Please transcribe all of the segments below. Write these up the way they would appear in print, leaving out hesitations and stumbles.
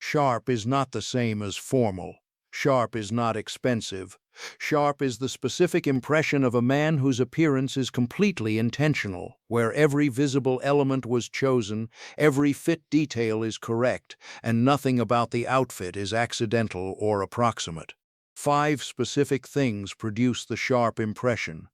Sharp is not the same as formal. Sharp is not expensive. Sharp is the specific impression of a man whose appearance is completely intentional, where every visible element was chosen, every fit detail is correct, and nothing about the outfit is accidental or approximate. 5 specific things produce the sharp impression.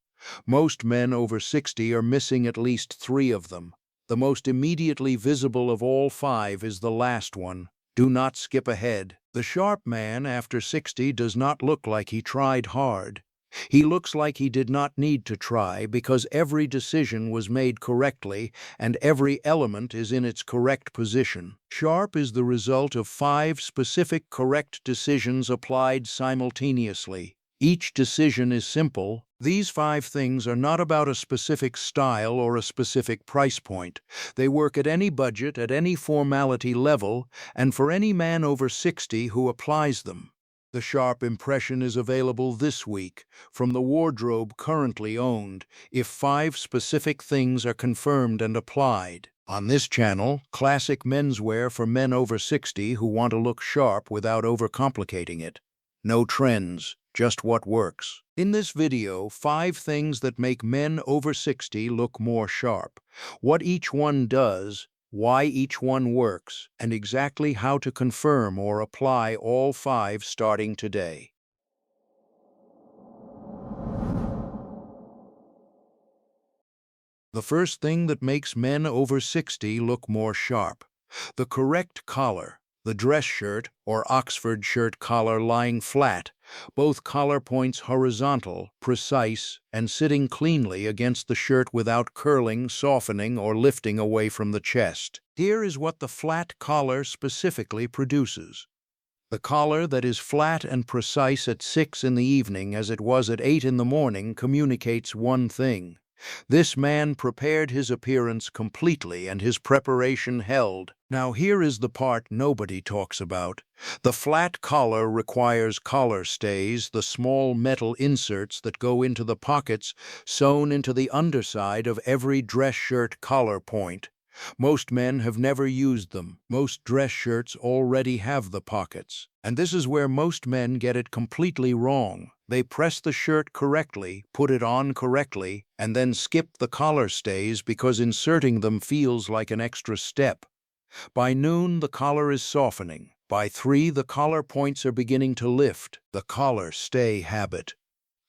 Most men over 60 are missing at least 3 of them. The most immediately visible of all 5 is the last one. Do not skip ahead. The sharp man after 60 does not look like he tried hard. He looks like he did not need to try because every decision was made correctly and every element is in its correct position. Sharp is the result of 5 specific correct decisions applied simultaneously. Each decision is simple. These 5 things are not about a specific style or a specific price point. They work at any budget, at any formality level, and for any man over 60 who applies them. The sharp impression is available this week from the wardrobe currently owned if 5 specific things are confirmed and applied. On this channel, classic menswear for men over 60 who want to look sharp without overcomplicating it. No trends, just what works. In this video, 5 things that make men over 60 look more sharp. What each one does, why each one works, and exactly how to confirm or apply all 5 starting today. The first thing that makes men over 60 look more sharp: the correct collar. The dress shirt or Oxford shirt collar lying flat, both collar points horizontal, precise, and sitting cleanly against the shirt without curling, softening, or lifting away from the chest. Here is what the flat collar specifically produces. The collar that is flat and precise at 6 in the evening as it was at 8 in the morning communicates one thing. This man prepared his appearance completely and his preparation held. Now here is the part nobody talks about. The flat collar requires collar stays, the small metal inserts that go into the pockets sewn into the underside of every dress shirt collar point. Most men have never used them. Most dress shirts already have the pockets. And this is where most men get it completely wrong. They press the shirt correctly, put it on correctly, and then skip the collar stays because inserting them feels like an extra step. By noon, the collar is softening. By 3, the collar points are beginning to lift. The collar stay habit.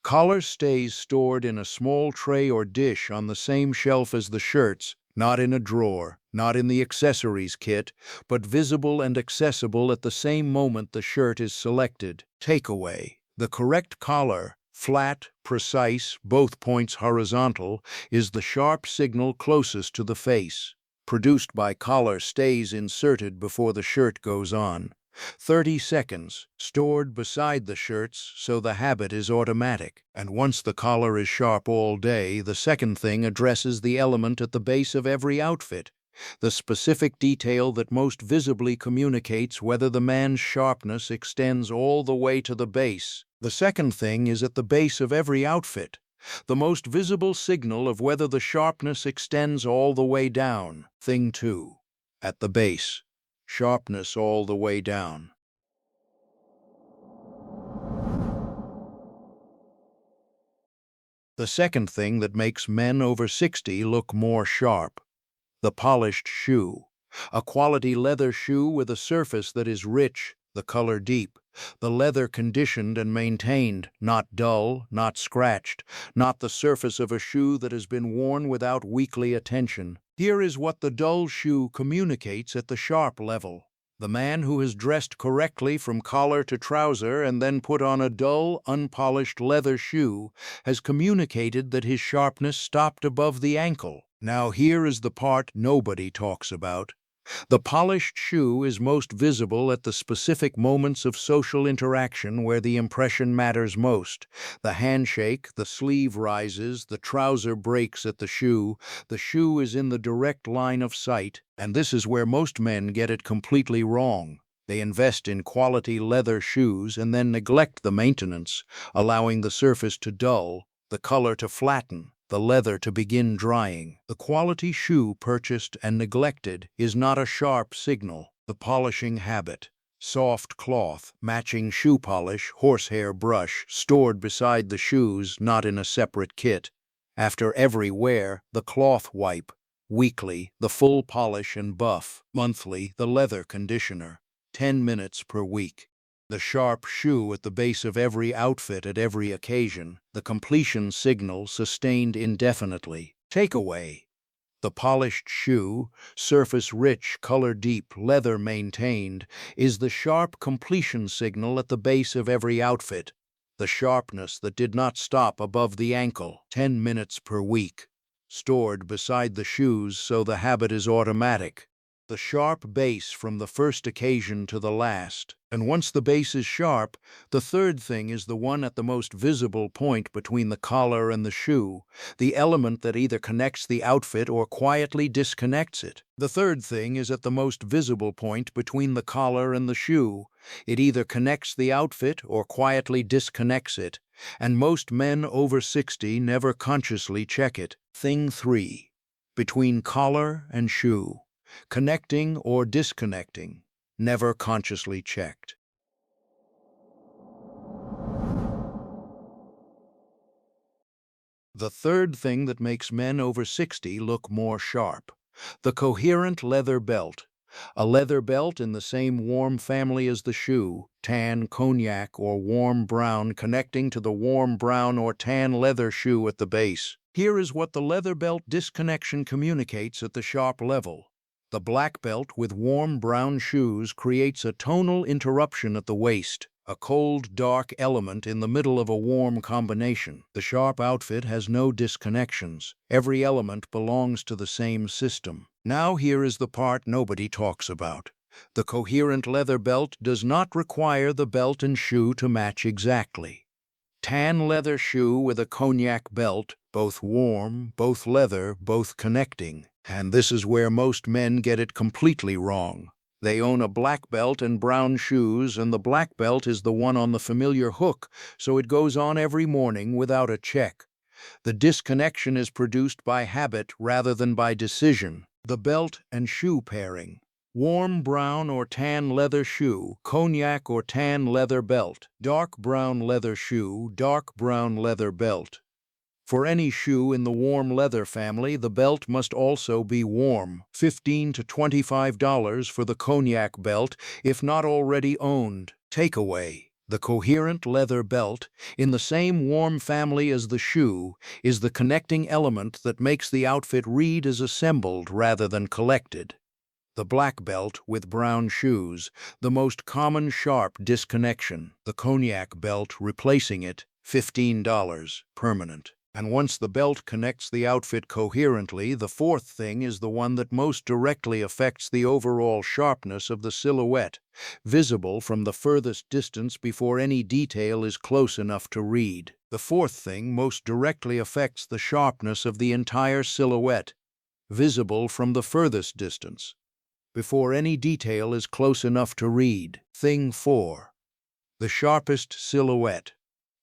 Collar stays stored in a small tray or dish on the same shelf as the shirts, not in a drawer, not in the accessories kit, but visible and accessible at the same moment the shirt is selected. Takeaway: the correct collar, flat, precise, both points horizontal, is the sharp signal closest to the face, produced by collar stays inserted before the shirt goes on. 30 seconds, stored beside the shirts so the habit is automatic. And once the collar is sharp all day, the second thing addresses the element at the base of every outfit, the specific detail that most visibly communicates whether the man's sharpness extends all the way to the base. The second thing is at the base of every outfit, the most visible signal of whether the sharpness extends all the way down. Thing 2, at the base. Sharpness all the way down. The second thing that makes men over 60 look more sharp: the polished shoe. A quality leather shoe with a surface that is rich, the color deep, the leather conditioned and maintained, not dull, not scratched, not the surface of a shoe that has been worn without weekly attention. Here is what the dull shoe communicates at the sharp level. The man who has dressed correctly from collar to trouser and then put on a dull, unpolished leather shoe has communicated that his sharpness stopped above the ankle. Now here is the part nobody talks about. The polished shoe is most visible at the specific moments of social interaction where the impression matters most. The handshake, the sleeve rises, the trouser breaks at the shoe is in the direct line of sight, and this is where most men get it completely wrong. They invest in quality leather shoes and then neglect the maintenance, allowing the surface to dull, the color to flatten, the leather to begin drying. The quality shoe purchased and neglected is not a sharp signal. The polishing habit. Soft cloth, matching shoe polish, horsehair brush, stored beside the shoes, not in a separate kit. After every wear, the cloth wipe. Weekly, the full polish and buff. Monthly, the leather conditioner. 10 minutes per week. The sharp shoe at the base of every outfit at every occasion. The completion signal sustained indefinitely. Takeaway. The polished shoe, surface rich, color deep, leather maintained, is the sharp completion signal at the base of every outfit. The sharpness that did not stop above the ankle, 10 minutes per week. Stored beside the shoes so the habit is automatic. The sharp base from the first occasion to the last. And once the base is sharp, the third thing is the one at the most visible point between the collar and the shoe, the element that either connects the outfit or quietly disconnects it. The third thing is at the most visible point between the collar and the shoe. It either connects the outfit or quietly disconnects it, and most men over 60 never consciously check it. Thing 3. Between collar and shoe. Connecting or disconnecting, never consciously checked. The third thing that makes men over 60 look more sharp. The coherent leather belt. A leather belt in the same warm family as the shoe, tan, cognac, or warm brown, connecting to the warm brown or tan leather shoe at the base. Here is what the leather belt disconnection communicates at the sharp level. The black belt with warm brown shoes creates a tonal interruption at the waist, a cold, dark element in the middle of a warm combination. The sharp outfit has no disconnections. Every element belongs to the same system. Now here is the part nobody talks about. The coherent leather belt does not require the belt and shoe to match exactly. Tan leather shoe with a cognac belt, both warm, both leather, both connecting. And this is where most men get it completely wrong. They own a black belt and brown shoes, and the black belt is the one on the familiar hook, so it goes on every morning without a check. The disconnection is produced by habit rather than by decision. The belt and shoe pairing. Warm brown or tan leather shoe, cognac or tan leather belt. Dark brown leather shoe, dark brown leather belt. For any shoe in the warm leather family, the belt must also be warm. $15 to $25 for the cognac belt, if not already owned. Takeaway. The coherent leather belt, in the same warm family as the shoe, is the connecting element that makes the outfit read as assembled rather than collected. The black belt with brown shoes, the most common sharp disconnection. The cognac belt replacing it, $15, permanent. And once the belt connects the outfit coherently, the fourth thing is the one that most directly affects the overall sharpness of the silhouette, visible from the furthest distance before any detail is close enough to read. The fourth thing most directly affects the sharpness of the entire silhouette, visible from the furthest distance, before any detail is close enough to read. Thing 4. The sharpest silhouette,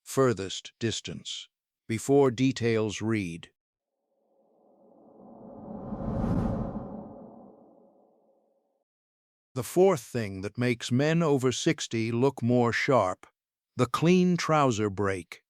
furthest distance, before details read. The fourth thing that makes men over 60 look more sharp, the clean trouser break.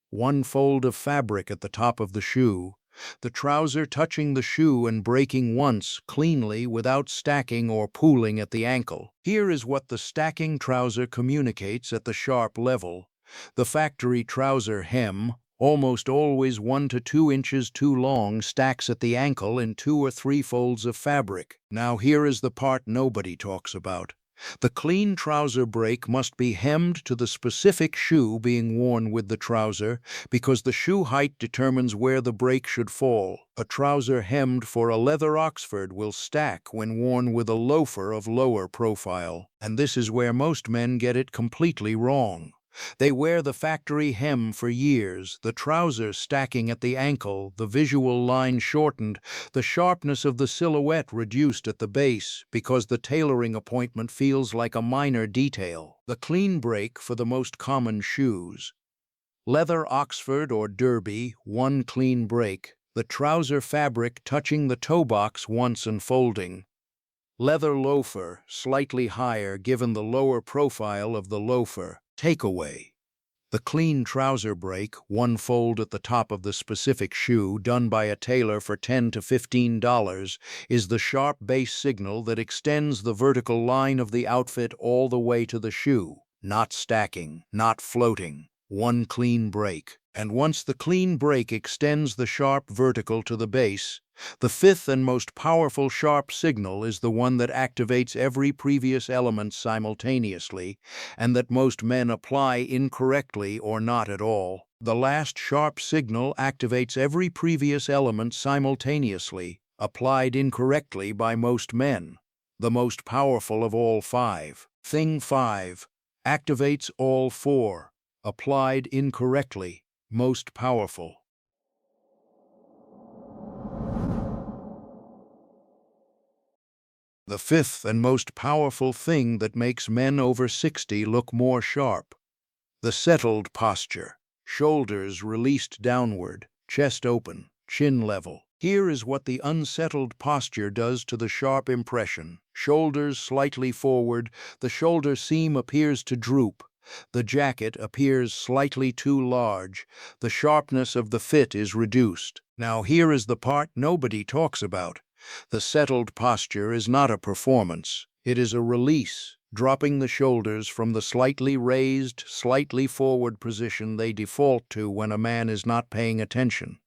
One fold of fabric at the top of the shoe, the trouser touching the shoe and breaking once, cleanly, without stacking or pooling at the ankle. Here is what the stacking trouser communicates at the sharp level. The factory trouser hem, almost always 1 to 2 inches too long, stacks at the ankle in 2 or 3 folds of fabric. Now here is the part nobody talks about. The clean trouser break must be hemmed to the specific shoe being worn with the trouser, because the shoe height determines where the break should fall. A trouser hemmed for a leather Oxford will stack when worn with a loafer of lower profile. And this is where most men get it completely wrong. They wear the factory hem for years, the trouser stacking at the ankle, the visual line shortened, the sharpness of the silhouette reduced at the base because the tailoring appointment feels like a minor detail. The clean break for the most common shoes. Leather Oxford or derby, one clean break, the trouser fabric touching the toe box once and folding. Leather loafer, slightly higher given the lower profile of the loafer. Takeaway. The clean trouser break, one fold at the top of the specific shoe, done by a tailor for $10 to $15, is the sharp base signal that extends the vertical line of the outfit all the way to the shoe. Not stacking, not floating. One clean break. And once the clean break extends the sharp vertical to the base, the fifth and most powerful sharp signal is the one that activates every previous element simultaneously, and that most men apply incorrectly or not at all. The last sharp signal activates every previous element simultaneously, applied incorrectly by most men. The most powerful of all five. Thing 5 activates all four, applied incorrectly, most powerful. The fifth and most powerful thing that makes men over 60 look more sharp. The settled posture. Shoulders released downward, chest open, chin level. Here is what the unsettled posture does to the sharp impression. Shoulders slightly forward, the shoulder seam appears to droop. The jacket appears slightly too large. The sharpness of the fit is reduced. Now here is the part nobody talks about. The settled posture is not a performance. It is a release, dropping the shoulders from the slightly raised, slightly forward position they default to when a man is not paying attention.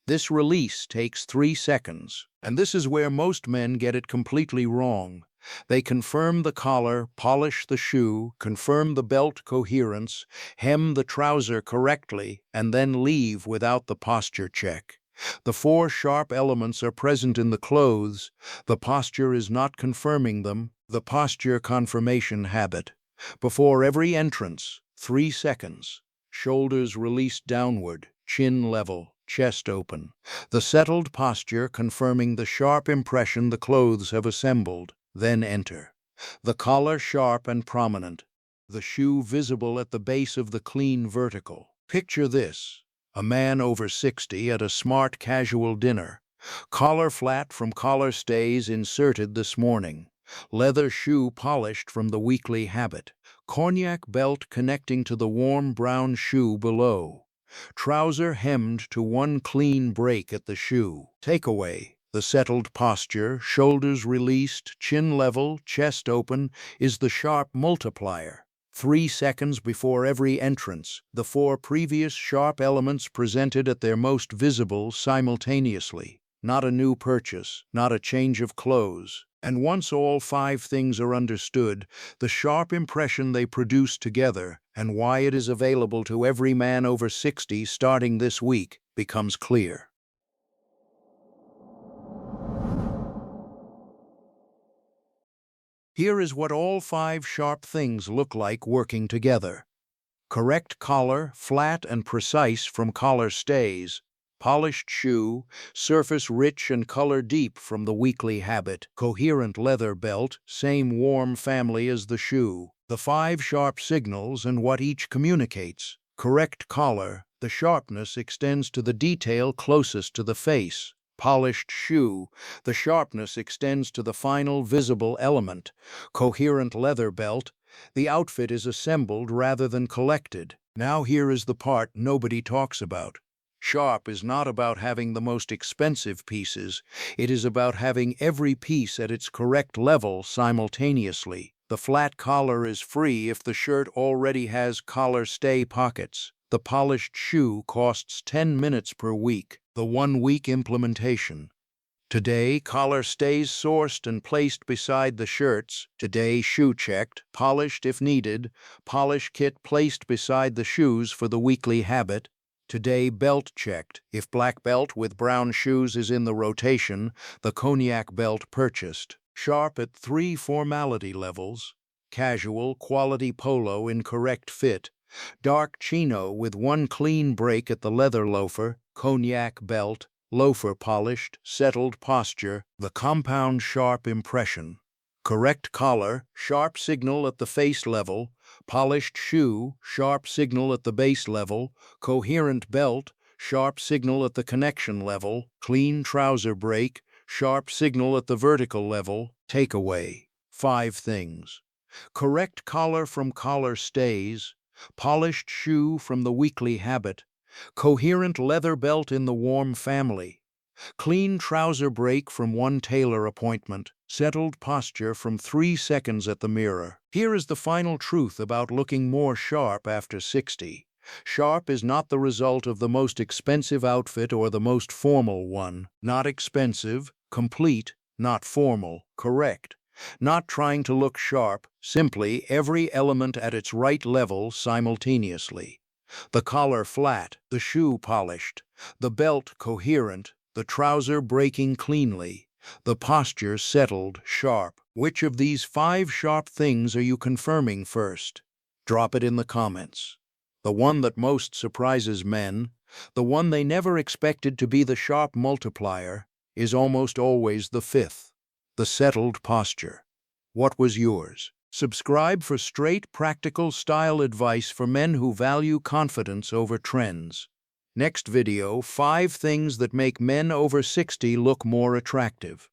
This release takes 3 seconds, and this is where most men get it completely wrong. They confirm the collar, polish the shoe, confirm the belt coherence, hem the trouser correctly, and then leave without the posture check. The 4 sharp elements are present in the clothes. The posture is not confirming them. The posture confirmation habit. Before every entrance, 3 seconds. Shoulders released downward, chin level, chest open. The settled posture confirming the sharp impression the clothes have assembled. Then enter. The collar sharp and prominent. The shoe visible at the base of the clean vertical. Picture this. A man over 60 at a smart casual dinner. Collar flat from collar stays inserted this morning. Leather shoe polished from the weekly habit. Cognac belt connecting to the warm brown shoe below. Trouser hemmed to one clean break at the shoe. Takeaway. The settled posture, shoulders released, chin level, chest open, is the sharp multiplier. 3 seconds before every entrance, the 4 previous sharp elements presented at their most visible simultaneously. Not a new purchase, not a change of clothes. And once all 5 things are understood, the sharp impression they produce together, and why it is available to every man over 60 starting this week, becomes clear. Here is what all 5 sharp things look like working together. Correct collar, flat and precise from collar stays. Polished shoe, surface rich and color deep from the weekly habit. Coherent leather belt, same warm family as the shoe. The 5 sharp signals and what each communicates. Correct collar, the sharpness extends to the detail closest to the face. Polished shoe, the sharpness extends to the final visible element. Coherent leather belt, the outfit is assembled rather than collected. Now here is the part nobody talks about. Sharp is not about having the most expensive pieces. It is about having every piece at its correct level simultaneously. The flat collar is free if the shirt already has collar stay pockets. The polished shoe costs 10 minutes per week. The 1-week implementation. Today, collar stays sourced and placed beside the shirts. Today, shoe checked, polished if needed. Polish kit placed beside the shoes for the weekly habit. Today, belt checked. If black belt with brown shoes is in the rotation, the cognac belt purchased. Sharp at 3 formality levels. Casual, quality polo in correct fit. Dark chino with 1 clean break at the leather loafer, cognac belt, loafer polished, settled posture, the compound sharp impression. Correct collar, sharp signal at the face level, polished shoe, sharp signal at the base level, coherent belt, sharp signal at the connection level, clean trouser break, sharp signal at the vertical level. Takeaway: 5 things. Correct collar from collar stays, polished shoe from the weekly habit, coherent leather belt in the warm family, clean trouser break from one tailor appointment, settled posture from 3 seconds at the mirror. Here is the final truth about looking more sharp after 60. Sharp is not the result of the most expensive outfit or the most formal one. Not expensive, complete, not formal, correct. Not trying to look sharp, simply every element at its right level simultaneously. The collar flat, the shoe polished, the belt coherent, the trouser breaking cleanly, the posture settled, sharp. Which of these 5 sharp things are you confirming first? Drop it in the comments. The one that most surprises men, the one they never expected to be the sharp multiplier, is almost always the 5th, the settled posture. What was yours? Subscribe for straight, practical style advice for men who value confidence over trends. Next video, 5 things that make men over 60 look more attractive.